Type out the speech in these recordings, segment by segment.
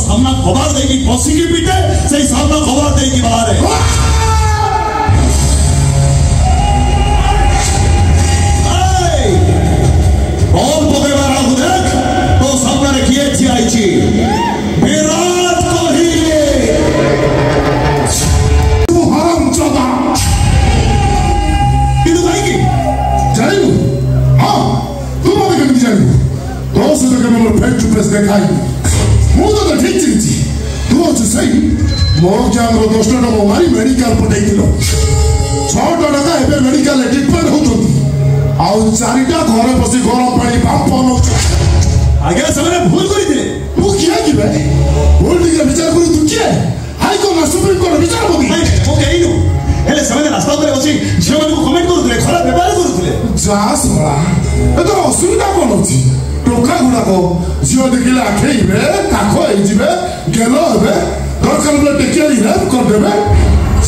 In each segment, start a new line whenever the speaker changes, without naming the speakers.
सामना खबर देगी पशिकी पिटे से सामना खबर देगी बाहर बॉल पकेबार आगु देख तो सामने किए ठियाइछि विराट कोहली
तू हरामजादा
किदु काईकि
जानिबु हां तू मते केमि जानिबु तो से केमि मोर फेस टू फेस देखाई मु तो ठीक चिंची तू अच्छे सही मो जान रो 10 टका मारी मेडिकल पठाई दिलो 6 टका एबे मेडिकल ट्रीटमेंट होतोती आउ चारिटा घरे बसी गरम पानी बाप न
आगे से भूल करी
तू किया कि बे भूल दिया विचार करू तू किया हाई कोर्ट ना सुप्रीम कोर्ट विचार होती
ओ कहिनु हेले समय रास्ता पर बसी झियो को कमेंट करूथले खराब व्यवहार करूथले
जा सोला ए तो असुविधा कोन होची टोका गुडा को झियो देखिले आखेइबे काखो हेइ जिबे गेलो हेबे दरकार बले टेकियाली हेल्प कर देबे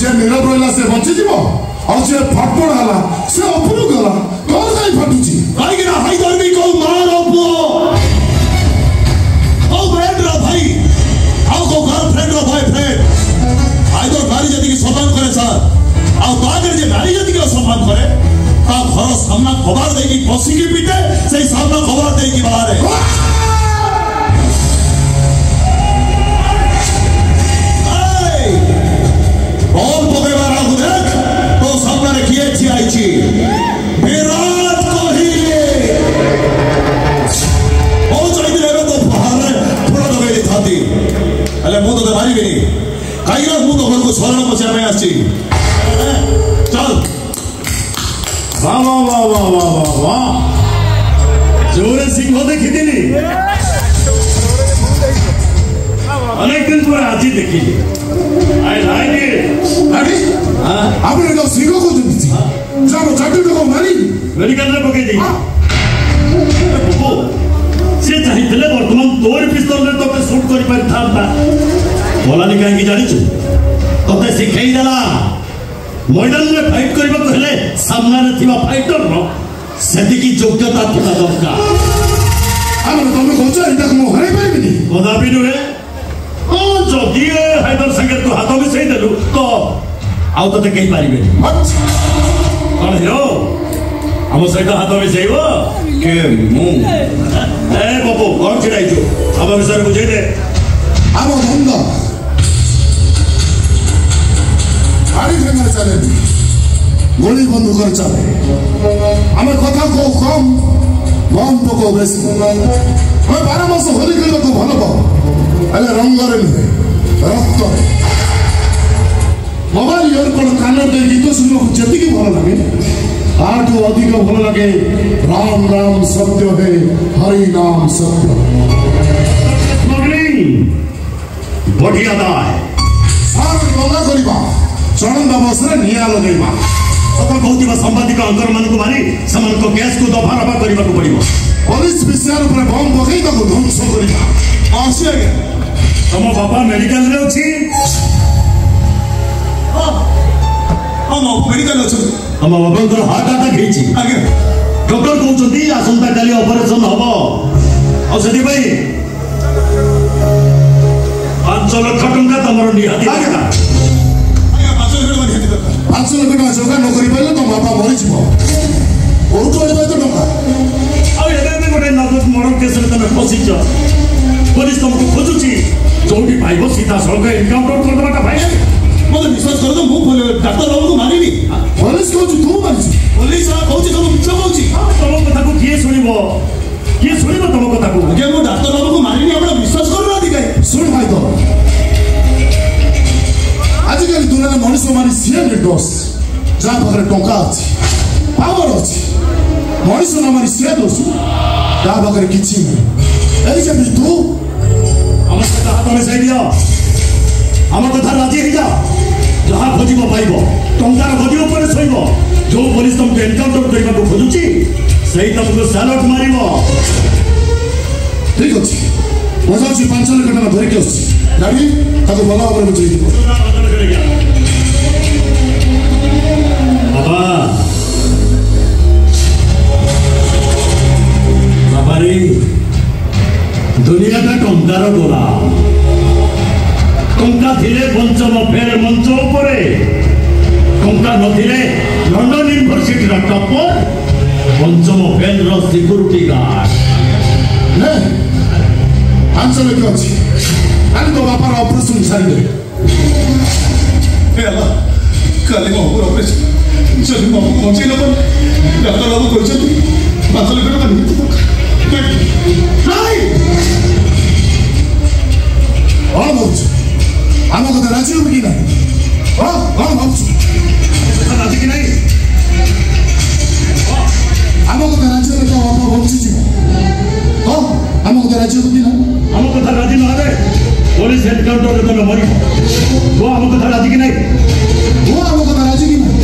जे नीरव रहला से बंची जीवो और जे फटफड़ हला से अपनु गला तोर काई फटुची
काई गिरा हाई दरबी को मार अपो ओ फ्रेंड रो भाई आओ को गर्लफ्रेंड रो बॉयफ्रेंड आई तो गाड़ी जति की सम्मान करे सर आओ तो आगे जे गाड़ी जति के सम्मान करे ता घर सामना खबर देगी पशिकी पिटे से सामना खबर देगी बाहर बॉल पकेबार आगु देख तो सामने किए ठियाइछि विराट कोहली ओ चाहिए तो बाहर थोड़ा लगे थाती अले मु तो मारी बिनी काईरा मु तो घर को स्वर्ण पछा में आछि चल
वाह वाह वाह वाह वाह वाह वाह जोरे सिंह देखी दिली अनेक दिन पर आज देखी आई लाइक इट
अरे हां आपने तो सिंह को दिखी जानो चाटू को मारी
मेडिकल रे पके दी बबो से चाहिए वर्तमान तोर पिस्तल रे तोते शूट करि पारि थांता बोलानी काहे की जानि छु तोते सिखाई देला मैदान में फाइट करबा कहले सामने रे थिबा फाइटर रो सेति की योग्यता थिबा दरकार
हमर तमे कोच एटा को हरै पाइबिनी
कदापि नुहे ओ जदि हैदर संगे तो हाथ में सही देलु तो आउ तो कहि पारिबे कौन हिरो हम सहित हाथ में सहीबो के मु ए बाबू कौन छिड़ाई जो अब विषय बुझे दे
हम धंधा गाड़ी ठेंगा चले गोली बंदूक कर चले हमें कथा को कम बम पको बेसी हमें 12 मास होली खेल को भलो पाओ अले रंग रे नुहे रक्त रे मोबाइल इयर कोन कान दे गीत सुनो जति की भलो लागे आठो अधिक भलो लागे राम राम सत्य है हरि नाम सत्य
बढ़िया दा है
सार गंगा करिबा चरण बसरे निया लगेबा
सफल कहउतिबा संवादिक अंतर मान को मारी समान को केस को दफा रफा करबा को पड़िबो
पुलिस विषय ऊपर बम पकई ताको ध्वंस करिबा आसी आगे
तम बाबा मेडिकल रे अछि
हम मेडिकल अछि
हम बाबा को हार्ट अटैक हेछि
आगे
डॉक्टर कहउछंती आसंता काली ऑपरेशन हबो आ सेति भाई 5 लाख टंका तमरो निहाती
आगे
5 लाख टका जोगा न करि पाइले तो बाबा मरि जिवो बहुत वाली तो टका
आ एबे गोटे नगद मर्डर केस रे तमे फसिछ पुलिस तुमको खोजुची जोटी पाइबो सीधा सळग एनकाउंटर कर देबाटा भाई
मते विश्वास कर दो मु डॉक्टर बाबू को मारिनी
पुलिस को तू मारिस
पुलिस आ कहउची तुम मिछ कहउची
तम कथा को किए सुनिबो तम कथा को
आगे मु डॉक्टर बाबू को मारिनी आपण विश्वास करू ना दिखाई
सुन भाई तो आजिकल दुनिया में मनुष्य मारी सीए निर्दोष जहाँ पाखे टंका अच्छी पावर अच्छी मनुष्य न मारी सीए दोष जहाँ पाखे किसी नहीं ए तू
हम हाथ में सही दिया आम कथा राजी हो जा जहाँ खोज पाइब टंकार खोज पर शोब जो पुलिस तुमको एनकाउंटर करने को खोजुची से तुमको सैल्यूट मार
ठीक अच्छे मजा 5 लाख टका धरिकी आस गाड़ी भल भाव में बुझे
बाबा बाबा रे दुनिया का टंकार गोला ଟଙ୍କା ଥିଲେ ପଞ୍ଚମ ଫେଲ ମଞ୍ଚ ଉପରେ, ଟଙ୍କା ନଥିଲେ ଲଣ୍ଡନ ୟୁନିଭର୍ସିଟିର ଟପର, ପଞ୍ଚମ ଫେଲର ସିକ୍ୟୁରିଟି ଗାର୍ଡ।
ଆଞ୍ଚଳିକ ଅଛି କାଲି ତୋ ବାପାର ଅପରେସନ ସାରିଦେବେ।
କାଲି ମୋ ବାବୁର ଅପରେସନ ଯଦି ମୋ ବାବୁକୁ ବଞ୍ଚେଇ ନବ, ଡାକ୍ତର ବାବୁ କହିଛନ୍ତି 5 ଲକ୍ଷ ଟଙ୍କା ନିହାତି ଦରକାର।
କଣ ଭାବୁଛୁ ଆମ କଥା ରାଜି ହବୁ କି ନାହିଁ? କଣ ଭାବୁଛୁ
ରାଜି କି ନାହିଁ?
ଆମ କଥା ରାଜି ହେଲେ ତୋ ବାପା ବଞ୍ଚିଯିବ। ଆମ କଥା ରାଜି ହବୁ କି ନାହିଁ?
ଆମ କଥା ରାଜି ନହେଲେ ପୋଲିସ ଏନକାଉଣ୍ଟରରେ ତମେ ମରିବ। ଆମ କଥା ରାଜି କି ନାହିଁ?
ଆମ କଥା ରାଜି କି ନାହିଁ?